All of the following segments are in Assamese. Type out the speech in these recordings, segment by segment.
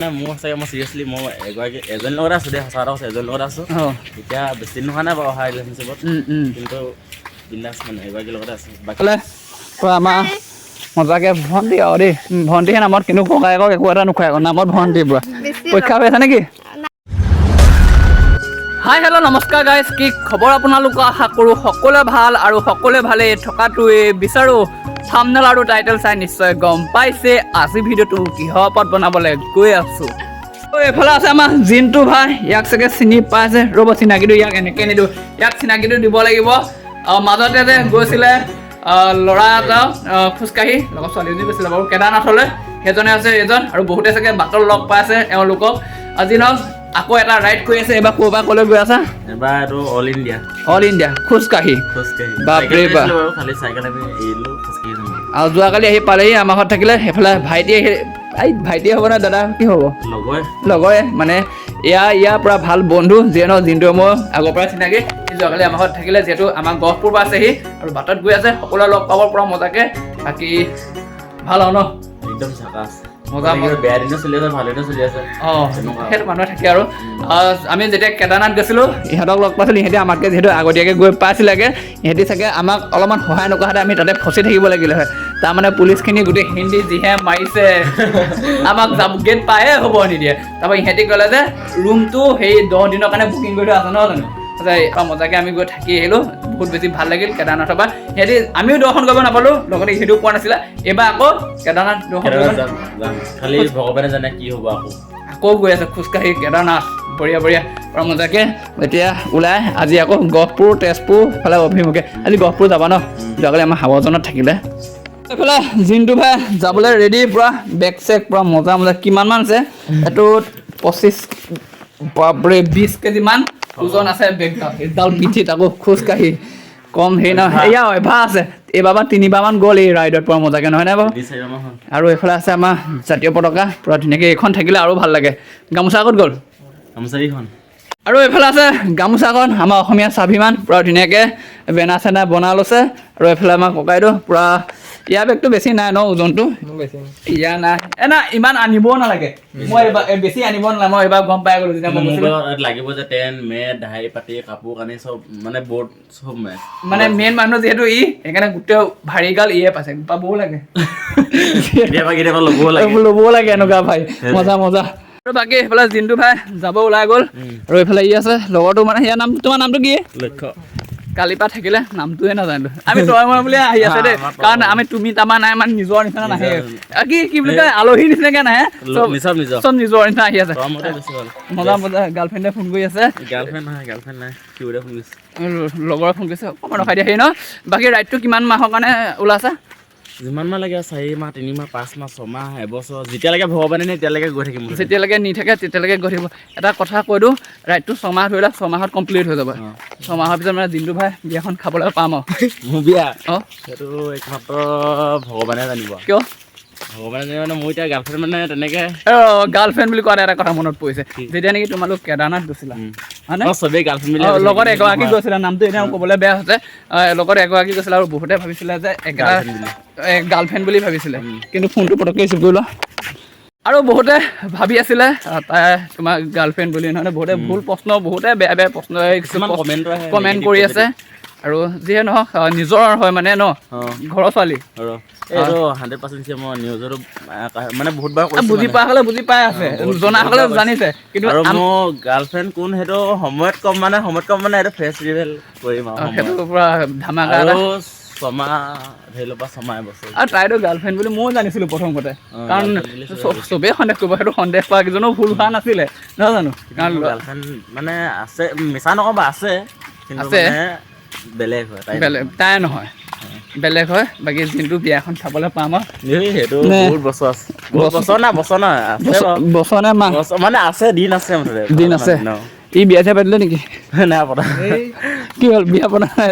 মোৰ চাগে মই চিৰিয়াছলি মই এজনী লগত আছোঁ দেই, সঁচা কথা কৈছোঁ, এজনী লগত আছোঁ। এতিয়া বেছি দিন হোৱা নাই বাৰু অহা ৰিলেশ্যনশ্বিপত, কিন্তু বিন্দাছ মানে এগৰাকীৰ লগতে আছোঁ। বাকী আমাৰ মজাকে ভণ্টি আৰু দেই, ভণ্টিহে নামত কিন্তু ককায়েকক একো এটা নোখোৱাই আকৌ নামত ভণ্টি পুৰা। পৰীক্ষা হৈ আছে নেকি? হাই হেল্ল' নমস্কাৰ গাইজ, কি খবৰ আপোনালোকৰ? আশা কৰোঁ সকলোৱে ভাল আৰু সকলোৱে ভালেই থকাটোৱে বিচাৰোঁ। থাম্বনেইল আৰু টাইটেল চাই নিশ্চয় গম পাইছে আজি ভিডিঅ'টো কিহৰ ওপৰত বনাবলৈ গৈ আছোঁ। এইফালে আছে আমাৰ জিন্তু ভাই, ইয়াক চাগে চিনি পাইছে, ৰ'ব চিনাকিটো ইয়াক এনেকৈ নিদিওঁ, ইয়াক চিনাকিটো দিব লাগিব। মাজতে যে গৈছিলে ল'ৰা এটা খোজকাঢ়ি লগত ছোৱালীজনী গৈছিলে বাৰু কেদাৰনাথলৈ, সেইজনে আছে এজন, আৰু বহুতে চাগে বাটত লগ পাইছে এওঁলোকক। আজি নওক আকৌ এটা ৰাইড কৰি আছে, এইবাৰ ক'ৰবাত ক'লৈ গৈ আছা? এবাৰ এইটো অল ইণ্ডিয়া খোজকাঢ়ি বাপৰে বাপ। খালি চাইকেল আমি এৰিলোঁ, খোজকাঢ়ি যাম আৰু যোৱাকালি আহি পালেহি আমাৰ ঘৰত থাকিলে, সেইফালে ভাইটি ভাইটিয়ে হ'ব নে দাদা কি হ'ব? লগৰে মানে ইয়াৰ পৰা ভাল বন্ধু যিয়ে ন, জিন্তু মই আগৰ পৰা চিনাকি। যোৱাকালি আমাৰ ঘৰত থাকিলে, যিহেতু আমাৰ গহপুৰ পৰা আছেহি আৰু বাটত গৈ আছে, সকলোৱে লগ পাব পৰা মজাকে। বাকী ভাল আৰু ন? একদম চাকাচ মজা বেয়া দিনো চলি আছে, ভাল দিনো চলি আছে। সেইটো মানুহে থাকে আৰু আমি যেতিয়া কেদাৰনাথ গৈছিলোঁ, ইহঁতক লগ পাইছিলোঁ, ইহঁতে আমাতকৈ যিহেতু আগতীয়াকৈ গৈ পাইছিলেগৈ, ইহঁতি চাগে আমাক অলপমান সহায় নকৰাহেঁতে আমি তাতে ফচি থাকিব লাগিলে হয়। তাৰমানে পুলিচখিনি গোটেই হিন্দী যিহে মাৰিছে, আমাক গেট পায়ে হ'ব নিদিয়ে। তাৰপৰা ইহঁতি ক'লে যে ৰুমটো সেই 10 দিনৰ কাৰণে বুকিং কৰি থোৱা আছে নহয় জানো। মজাকে আমি গৈ থাকি আহিলোঁ, বহুত বেছি ভাল লাগিল কেদাৰনাথৰ পৰা। সিহঁতি আমিও দৰ্শন কৰিব নাপালোঁ, লগতে সিহঁতিও পোৱা নাছিলে। এইবাৰ আকৌ কেদাৰনাথ দৰ্শন খালি ভগৱানে জানে কি হ'ব। আকৌ গৈ আছে খোজকাঢ়ি কেদাৰনাথ, বঢ়িয়া পৰা মজাকে। এতিয়া ওলাই আজি আকৌ গহপুৰ তেজপুৰ ফালে অভিমুখে। আজি গহপুৰ যাবা ন? যোৱাকালি আমাৰ হাৱাজনত থাকিলে। এইফালে জিন্তু ভাই যাবলৈ ৰেডি, পুৰা বেগ চেক পুৰা মজা কিমানমান আছে এইটোত? 25 বাপৰে 20 কেজিমান ওজন আছে বেগডাল, এইডাল পিঠিত আকৌ খোজকাঢ়ি কম হেৰি নহয়। এয়া অভ্যাস আছে, এইবাৰ 3বাৰমান গ'ল এই ৰাইডত পৰা মজাকে, নহয় নে বাৰু? আৰু এইফালে আছে আমাৰ জাতীয় পতাকা, পুৰা ধুনীয়াকৈ এইখন থাকিলে আৰু ভাল লাগে। গামোচা ক'ত গ'ল? গামোচাখন। আৰু এইফালে আছে গামোচাখন, আমাৰ অসমীয়া স্বাভিমান, পুৰা ধুনীয়াকৈ বেনাৰ চেনাৰ বনাই লৈছে। আৰু এইফালে আমাৰ ককাইদেউ পুৰা, ইয়াৰ বেগটো বেছি নাই ন ওজনটো? ইয়াৰ নাই ইমান আনিবও নালাগে, মই এইবাৰ বেছি আনিব নালাগে, মই এইবাৰ গম পাই গ'লোঁ যেতিয়া মই লাগিব যে টেন মেট ঢাৰি পাতি কাপোৰ কানি চব মানে বৰ্ড চব মানে মেইন মানুহ যিহেতু সেইকাৰণে গোটেই ভাৰী গাল পাইছে, পাবও লাগে কেতিয়াবা ল'বও লাগে এনেকুৱা ভাই, মজা। আৰু বাকী এইফালে জিন্তু ভাই যাব ওলাই গ'ল, আৰু এইফালে আছে লগৰটো, মানে ইয়াৰ নাম, তোমাৰ নামটো কি? লক্ষ্য। কালিৰ পৰা থাকিলে নামটোৱে নাজানো আমি, তই মই বুলি আহি আছে দেই, কাৰণ আমি তুমি তামা নাই, মানে নিজৰ নিচিনা নাহে, কি বুলি কয় আলহী নিচিনাকে নাহে, চব নিজৰ নিচিনা আহি আছে। মজা গাৰ্লফ্ৰেণ্ডে ফোন কৰি আছে, লগৰে ফোন কৰিছে, অকণমান ৰখাই দিয়া হেৰি ন। বাকী ৰাইডটো কিমান মাহৰ কাৰণে ওলাইছে? যিমান মাহ লাগে, 4 মাহ 3 মাহ 5 মাহ 6 মাহ এবছৰ, যেতিয়ালৈকে ভগৱানে নে তেতিয়ালৈকে গৈ থাকিম, যেতিয়ালৈকে নি থাকে তেতিয়ালৈকে গৈ থাকিব। এটা কথা কৈ দিওঁ, ৰাইডটো 6 মাহ ধৰিলে 6 মাহত কমপ্লিট হৈ যাব। 6 মাহৰ পিছত মানে জিন্তু ভাই বিয়াখন খাবলৈ পাম আৰু। মোৰ বিয়া সেইটো একমাত্ৰ ভগৱানে জানিব। কিয় ভগৱানে জানিব মানে, মোৰ এতিয়া গাৰ্লফ্ৰেণ্ড মানে তেনেকে গাৰ্লফ্ৰেণ্ড বুলি কোৱা এটা কথা মনত পৰিছে, যেতিয়া নেকি তোমালোক কেদাৰনাথ গৈছিলা, চবেই গাৰ্লফ্ৰেণ্ড লগত এগৰাকী গৈছিলে, নামটো এতিয়া ক'বলৈ বেয়া হৈছে, লগত এগৰাকী গৈছিলে, আৰু বহুতে ভাবিছিলে যে গাৰ্লফ্ৰেণ্ড বুলি ভাবিছিলে, কিন্তু ফোনটো পটককৈ ৰিচিভ কৰি লোৱা। আৰু বহুতে ভাবি আছিলে তাই তোমাৰ গাৰ্লফ্ৰেণ্ড বুলি, নহয় বহুতে ভুল প্ৰশ্ন, বহুতে বেয়া প্ৰশ্ন কমেণ্ট কৰি আছে। আৰু যিয়ে নহওক নিজৰ হয় মানে ন, ঘৰৰ ছোৱালী, 100% মই নিউজতো মানে বহুতবাৰ বুজি পোৱা হ'লে বুজি পাই আছে, জনাসকলে জানিছে, কিন্তু মোৰ গাৰ্লফ্ৰেণ্ড কোন সেইটো সময়ত কম মানে এইটো ফেচ ৰিভেল কৰিম আৰু সেইটো পুৰা ধামাকা। আৰু 6 মাহ ধৰি ল'বা, 6 মাহ এবছৰ। আৰু তাইতো গাৰ্লফ্ৰেণ্ড বুলি ময়ো জানিছিলোঁ প্ৰথমতে, কাৰণ চবেই সন্দেহ কৰিব, সেইটো সন্দেহ কৰা কেইজনো ভুল হোৱা নাছিলে, নহয় জানো? কাৰণ গাৰ্লফ্ৰেণ্ড মানে আছে, মিছা নকওঁ বা আছে, কিন্তু বেলেগ হয়, তাই নহয়, বেলেগ হয়। বাকী যোনটো বিয়াখন খাবলৈ পাম আৰু সেইটো বহুত বছৰ আছে, বছৰ নে মাহ মানে আছে, দিন আছে, দিন আছে। ই বিয়া চিয়া পাতিলে নেকি? নাই পতা। কি হ'ল বিয়া পতা নাই?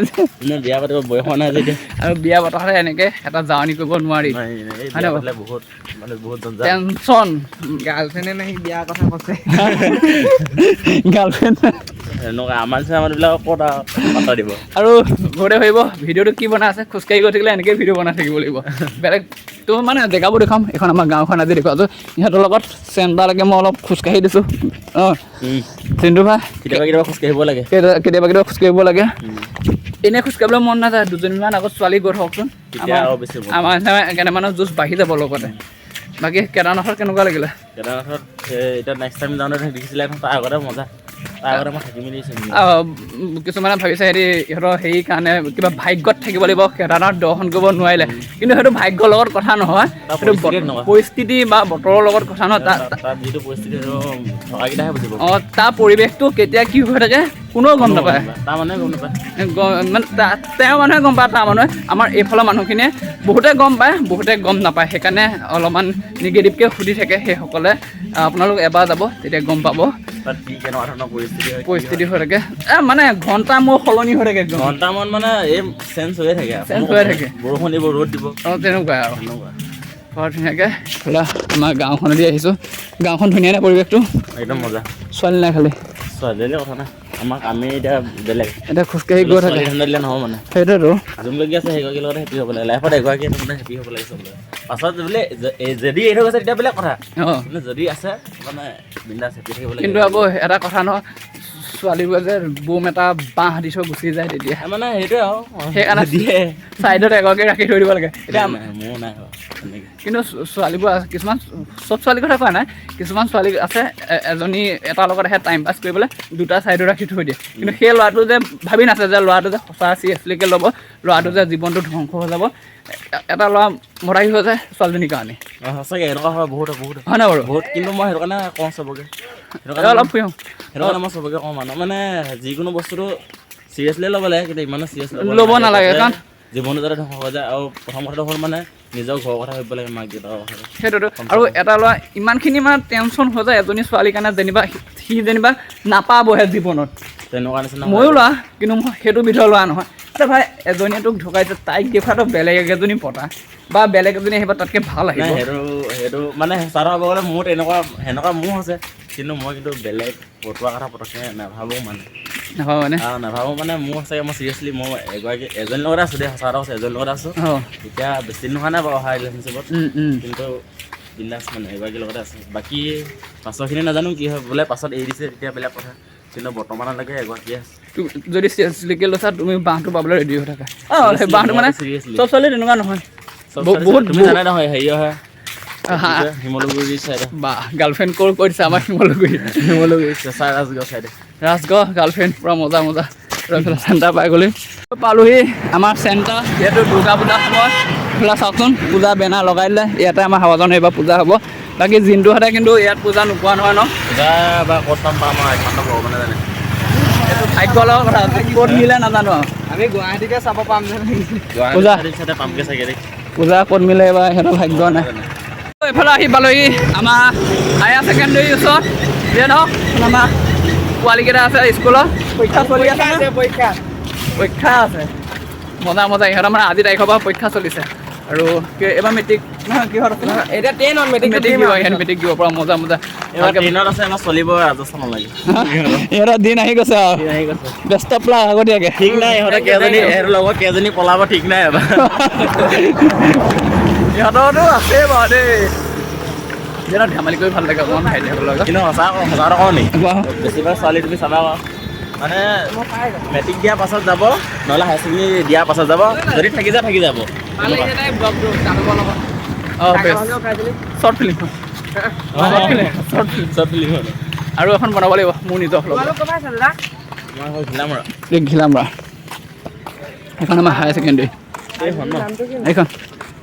বিয়া পাতিব বয়স হোৱা নাই যেতিয়া, আৰু বিয়া পতা হ'লে এনেকে এটা জাৰ্ণি কৰিব নোৱাৰি, বহুত টেনচন। গাৰ্লফ্ৰেণ্ডে নাই বিয়াৰ কথা কৈছে, গাৰ্লফ্ৰেণ্ড এনেকুৱা আমাৰ নিচিনা মানুহবিলাকক ক'ত পাত্তা দিব। আৰু ঘৰতে ভাবিব ভিডিঅ'টো কি বনাই আছে, খোজকাঢ়ি গৈ থাকিলে এনেকৈ ভিডিঅ' বনাই থাকিব লাগিব। বেলেগ তো মানে জেগাবোৰ দেখাম। এখন আমাৰ গাঁওখন আজি দেখুৱাছোঁ। ইহঁতৰ লগত চেণ্টাৰলৈকে মই অলপ খোজকাঢ়ি দিছোঁ। অঁ চিন্তু ভাই কেতিয়াবা খোজকাঢ়িব লাগে, কেতিয়াবা খোজকাঢ়িব লাগে। এনেই খোজকাঢ়িবলৈ মন নাযায়। দুজনীমান আগত ছোৱালী গৈ থাককচোন, আমাৰ নিচিনা কেইটামানৰ জোচ বাঢ়ি যাব লগতে। বাকী কেদাৰনাথত কেনেকুৱা লাগিলে? কেদাৰনাথত এতিয়া নেক্সট টাইম যাওঁতে দেখিছিলে এখন তাৰ আগতে মজা, তাৰ আগতে মই থাকি মেলি কিছুমানে ভাবিছে সিহঁতি ইহঁতৰ হেৰি কাৰণে কিবা ভাগ্যত থাকিব লাগিব, কেদাৰনাথ দৰ্শন কৰিব নোৱাৰিলে। কিন্তু সেইটো ভাগ্যৰ লগত কথা নহয়, সেইটো পৰিস্থিতি বা বতৰৰ লগত কথা নহয়। তাত যিটো পৰিস্থিতি থকাকেইটাহে বুজিব। অঁ তাৰ পৰিৱেশটো কেতিয়া কি হৈ থাকে কোনেও গম নাপায়। তাৰ মানুহে গম নাপায়, মানে তেওঁৰ মানুহে গম পায়, তাৰ মানুহে। আমাৰ এইফালৰ মানুহখিনিয়ে বহুতে গম পায়, বহুতে গম নাপায়। সেইকাৰণে অলপমান নিগেটিভকৈ সুধি থাকে সেইসকলে। আপোনালোক এবাৰ যাব তেতিয়া গম পাব কেনেকুৱা ধৰণৰ পৰিস্থিতি হৈ থাকে। মানে ঘণ্টা মোৰ সলনি হৈ থাকে, ঘণ্টামান মানে এই চেঞ্জ হৈয়ে থাকে। বৰষুণ দিব, ৰ'দ দিব। অঁ তেনেকুৱাই আৰু বৰ ধুনীয়াকৈ আমাৰ গাঁওখনেদি আহিছোঁ। গাঁওখন ধুনীয়া নে পৰিৱেশটো? একদম মজা। ছোৱালী নাই খালি, ছোৱালীলৈ কথা নাই। আমি এতিয়া বেলেগ, এতিয়া খোজকাঢ়ি গৈ থাকে। ধান্দা দিলে নহ'ব মানে। সেইটোৱেতো যোনগৰাকী আছে সেইগৰাকীৰ লগতে হেপী হ'ব লাগে। লাইফত এগৰাকী মানে হেপী হ'ব লাগে চবৰে। পাছত বোলে যদি এৰি থৈ গৈছে তেতিয়া বেলেগ কথা, কিন্তু যদি আছে মানে বিন্দাছ হেপী থাকিব লাগে। কিন্তু আকৌ এটা কথা নহয়, ছোৱালীবোৰে যে বোম এটা বাঁহ দি থৈ গুচি যায় তেতিয়া মানে সেইটোৱে আৰু সেইকাৰণে দিয়ে ছাইডত এগৰাকী ৰাখি থৈ দিব লাগে। এতিয়া মোৰ নাই কিন্তু ছোৱালীবোৰ আছে কিছুমান, চব ছোৱালীৰ কথা কোৱা নাই, কিছুমান ছোৱালী আছে এজনী এটাৰ লগত আহে টাইম পাছ কৰিবলৈ, দুটা ছাইডত ৰাখি থৈ দিয়ে। কিন্তু সেই ল'ৰাটো যে ভাবি নাছে যে ল'ৰাটো যে সঁচা চিৰিয়াছলিকৈ ল'ব, ল'ৰাটো যে জীৱনটো ধ্বংস হৈ যাব। এটা ল'ৰা মৰাহি হৈ যায় ছোৱালীজনীৰ কাৰণে। সঁচাকৈ এনেকুৱা হয় বহুত হয় নাই বাৰু? বহুত। কিন্তু মই সেইটো কাৰণে কওঁ চবকে, অলপ ফুৰি সেইটো কাৰণে মই চবকে কওঁ মানুহ মানে যিকোনো বস্তুটো চিৰিয়াছলি ল'ব লাগে, কিন্তু ইমানো চিৰিয়াছ ল'ব নালাগে। কাৰণ জীৱনটো যাতে ধ্বংস হৈ যায়। আৰু প্ৰথম কথাটো হ'ল মানে নিজৰ ঘৰৰ কথা ভাবিব লাগে, মাক দেউতাকৰ কথা। সেইটোতো। আৰু এটা ল'ৰা ইমানখিনি মানে টেনশ্যন হৈ যায় এজনী ছোৱালীৰ কাৰণে, যেনিবা সি যেনিবা নাপাবহে জীৱনত। তেনেকুৱা নিচিনা ময়ো ল'ৰা, কিন্তু মই সেইটো বিধৰ ল'ৰা নহয়। আৰে ভাই এজনীয়ে তোক ঢুকাইছে, তাইক দেখুৱাটো বেলেগ এজনী পতা বা বেলেগ এজনী আহিব তাতকৈ ভাল আহিব। সেইটো মানে সঁচা হ'ব গ'লে মোৰ সেনেকুৱা মোৰ হৈছে। কিন্তু মই বেলেগ পটোৱা কথা পটককৈ নাভাবোঁ মানে। নাভাবোঁ মানে মোৰ সঁচাকৈ মই চিৰিয়াছলি মই এজনীৰ লগতে আছোঁ দেই, সঁচা কথা কৈছোঁ, এজনীৰ লগত আছোঁ। এতিয়া বেছি দিন হোৱা নাই বাৰু অহা ৰিলেশ্যনশ্বিপত, কিন্তু বিন্দাছ মানে এগৰাকীৰ লগতে আছোঁ। বাকী পাছৰখিনি নাজানো কি হয়, বোলে পাছত এৰি দিছে তেতিয়া বেলেগ কথা, কিন্তু বৰ্তমানলৈকে এগৰাকী আছে। যদি চিৰিয়াছলিকৈ লৈছা তুমি বাঁহটো পাবলৈ ৰেডি হৈ থাকা। সেই বাঁহটো মানে চব ছোৱালী তেনেকুৱা নহয়, বহুত তুমি জানাই নহয় হেৰি হয় শিমলুগুৰি চাইডে বা গাৰ্লফ্ৰেণ্ড ক'ৰ কৈ দিছে আমাৰ শিমলুগুৰি চেঁচা ৰাজগড় চাইডে ৰাজগড় গাৰ্লফ্ৰেণ্ড পূৰা মজা এইফালে চেণ্টাৰ পাই গ'লি পালোহি আমাৰ চেণ্টাৰ। যিহেতু দুৰ্গা পূজাৰ সময় এইফালে চাওকচোন পূজা বেনাৰ লগাই দিলে। ইয়াতে আমাৰ হাৱাজান এইবাৰ পূজা হ'ব। বাকী জিন্তুহঁতে কিন্তু ইয়াত পূজা নোপোৱা নহয় ন? পূজা বা ক'ত পাম আমাৰ একমাত্ৰ ভগৱানে জানে। এইটো ভাগ্যৰ লগত কথা, ক'ত মিলে নাজানো আৰু। আমি গুৱাহাটীকে চাব পাম যে পূজা পামগৈ চাগে দেই। পূজা ক'ত মিলে এইবাৰ সিহঁতৰ ভাগ্য নাই। এইফালে আহি পালোহি আমাৰ হায়াৰ ছেকেণ্ডেৰীৰ ওচৰত। যিয়ে নহওক আমাৰ পোৱালীকেইটা আছে স্কুলত পৰীক্ষা চলি আছে। পৰীক্ষা আছে মজা ইহঁতৰ মানে আজি তাৰিখৰ পৰা পৰীক্ষা চলিছে। আৰু এইবাৰ মেট্ৰিক নহয় কিহত আছে এতিয়া 10 মেট্ৰিক দিব, ইহঁত মেট্ৰিক দিব পৰা মজা ট্ৰেইনত আছে আমাৰ চলিব ৰাজস্থানলৈকে। ইহঁতৰ দিন আহি গৈছে আৰু ব্যস্ত প্লাস আগতীয়াকৈ। ঠিক নাই ইহঁতৰ লগত কেইজনী পলাব ঠিক নাই এবাৰ। ইহঁতৰতো আছে বাৰু দেই, যিহেতু ধেমালি কৰি ভাল লাগে অকণমান ভাইটিহঁতৰ লগত। কিন্তু সঁচা কথা কওঁ নি, বেছিভাগ ছোৱালী তুমি চাবা মানে মেট্ৰিক দিয়াৰ পাছত যাব, নহ'লে হায়াৰ ছেকেণ্ডেৰী দিয়াৰ পাছত যাব, যদি থাকি যাব শ্বৰ্ট ফিল্ম আৰু এখন বনাব লাগিব মোৰ নিজৰ ঘিলামৰা। এখন আমাৰ হায়াৰ ছেকেণ্ডেৰী এইখন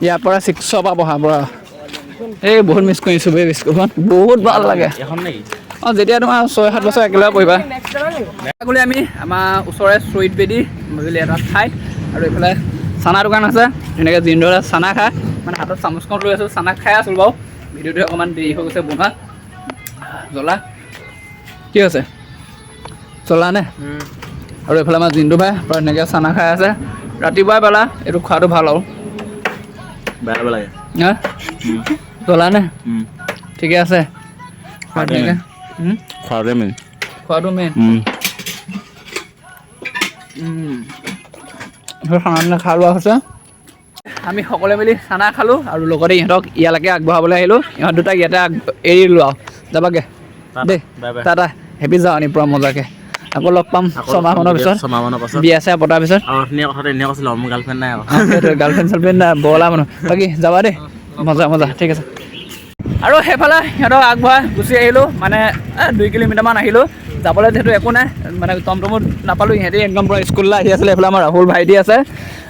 ইয়াৰ পৰা 6 পৰা পঢ়া পৰা। এই বহুত মিছ কৰিছোঁ বে স্কুলখন, বহুত ভাল লাগে। অঁ যেতিয়া তোমাৰ 6-7 বছৰ একেলগে পঢ়িবা। গ'লে আমি আমাৰ ওচৰৰে চুইট বেদী বুজিলি এটা ঠাইত, আৰু এইফালে চানা দোকান আছে। ধুনীয়াকৈ জিন্দৰে চানা খায়, মানে হাতত চামুচখন লৈ আছোঁ, চানা খাই আছোঁ বাৰু। ভিডিঅ'টো অকণমান দেৰি হৈ গৈছে বনোৱা। জ্বলা কি আছে জ্বলা নে? আৰু এইফালে আমাৰ জিন্দু ভাই প্ৰায় ধুনীয়াকৈ চানা খাই আছে। ৰাতিপুৱাই বেলা এইটো খোৱাটো ভাল আৰু বেয়া লাগে হা জ্বলা নে? ঠিকে আছে খোৱাটো মেইন। খানা খা লোৱা হৈছে আমি সকলোৱে মিলি খানা খালোঁ আৰু লগতে ইহঁতক ইয়ালৈকে আগবঢ়াবলৈ আহিলোঁ ইহঁত দুটাক ইয়াতে এৰি দিলোঁ আৰু যাবাগে দেই টাটা হেপী যাওঁনি পূৰা মজাকে আকৌ লগ পাম ছমাহমানৰ পিছত বিয়া চিয়া পতাৰ পিছত মোৰ গাৰ্লফ্ৰেণ্ড নাই গাৰ্লফ্ৰেণ্ড চাৰ্লফ্ৰেণ্ড নাই বগলা মানুহ বাকী যাবা দেই মজা ঠিক আছে আৰু সেইফালে সিহঁতক আগবঢ়াই গুচি আহিলোঁ মানে 2 কিলোমিটাৰমান আহিলোঁ যাবলৈ যিহেতু একো নাই মানে টমটমত নাপালোঁ সিহঁতি একদম পূৰা স্কুললৈ আহি আছিলে এইফালে আমাৰ ৰাহুল ভাইটি আছে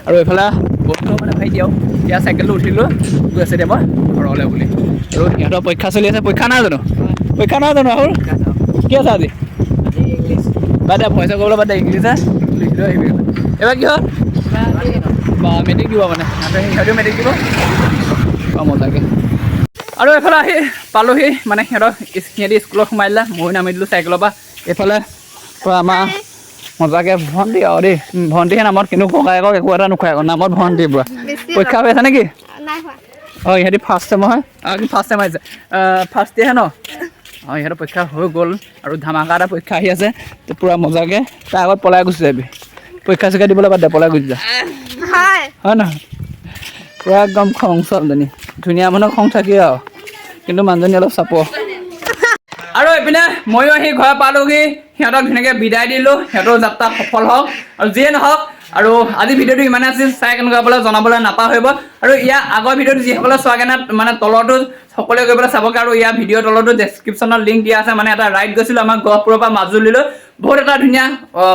আৰু এইফালে বহুতো মানে ভাইটি আৰু ইয়াৰ চাইকেলটো উঠিলোঁ গৈ আছে এতিয়া মই ঘৰলৈ বুলি আৰু সিহঁতৰ পৰীক্ষা চলি আছে পৰীক্ষা নাই জানো ৰাহুল কি আছে আজি বাদ দে ভইচ কৰিবলৈ বাদ দে ইংলিছে লিখি লৈ আহিবি এইবাৰ কি হ'ল বা মেট্ৰিক দিব মানে সিহঁতেও মেট্ৰিক দিব মজাকৈ আৰু এইফালে আহি পালোহি মানে সিহঁতি স্কুলত সোমাই দিলে ময়ো নামি দিলোঁ চাইকেলৰ পৰা এইফালে আমাৰ মজাকৈ ভণ্টি আৰু দেই ভণ্টিহে নামত কিন্তু ককায়েকক একো এটা নোখোৱাই আকৌ নামত ভণ্টি পূৰা পৰীক্ষা হৈ আছে নেকি অঁ ইহঁতি ফাৰ্ষ্ট ছেমৰ হয় কি ফাৰ্ষ্ট ছেম আহিছে ফাৰ্ষ্ট ইয়েৰহে ন অঁ ইহঁতৰ পৰীক্ষা হৈ গ'ল আৰু ধামাকা এটা পৰীক্ষা আহি আছে পূৰা মজাকৈ তাৰ আগত পলাই গুচি যাবি পৰীক্ষা চৰীক্ষা দিবলৈ বাদ দে পলাই গুচি যা হয় নহয় পূৰা একদম খং ছোৱালীজনী ধুনীয়া মানুহৰ খং থাকেই আৰু কিন্তু মানুহজনী অলপ চাপৰ আৰু এইপিনে ময়ো আহি ঘৰ পালোহি সিহঁতক ধুনীয়াকৈ বিদায় দিলোঁ সিহঁতৰ যাত্ৰা সফল হওক আৰু যিয়ে নহওক আৰু আজি ভিডিঅ'টো ইমানে আছিল চাই কেনেকুৱা পালে জনাবলৈ নাপাহৰিব আৰু ইয়াৰ আগৰ ভিডিঅ'টো যিসকলে চোৱাগে নাই মানে তলতো সকলোৱে গৈ পেলাই চাবগৈ আৰু ইয়াৰ ভিডিঅ'ৰ তলতো ডেছক্ৰিপশ্যনত লিংক দিয়া আছে মানে এটা ৰাইড গৈছিলোঁ আমাৰ গহপুৰৰ পৰা মাজুলীলৈ বহুত এটা ধুনীয়া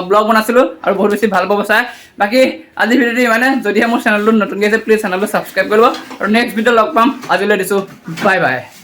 ব্লগ বনাইছিলোঁ আৰু বহুত বেছি ভাল পাব চাই বাকী আজি ভিডিঅ'টো ইমানে যদিহে মোৰ চেনেলটো নতুনকৈ আছে প্লিজ চেনেলটো ছাবস্ক্ৰাইব কৰিব আৰু নেক্সট ভিডিঅ' লগ পাম আজিলৈ দিছোঁ বাই বাই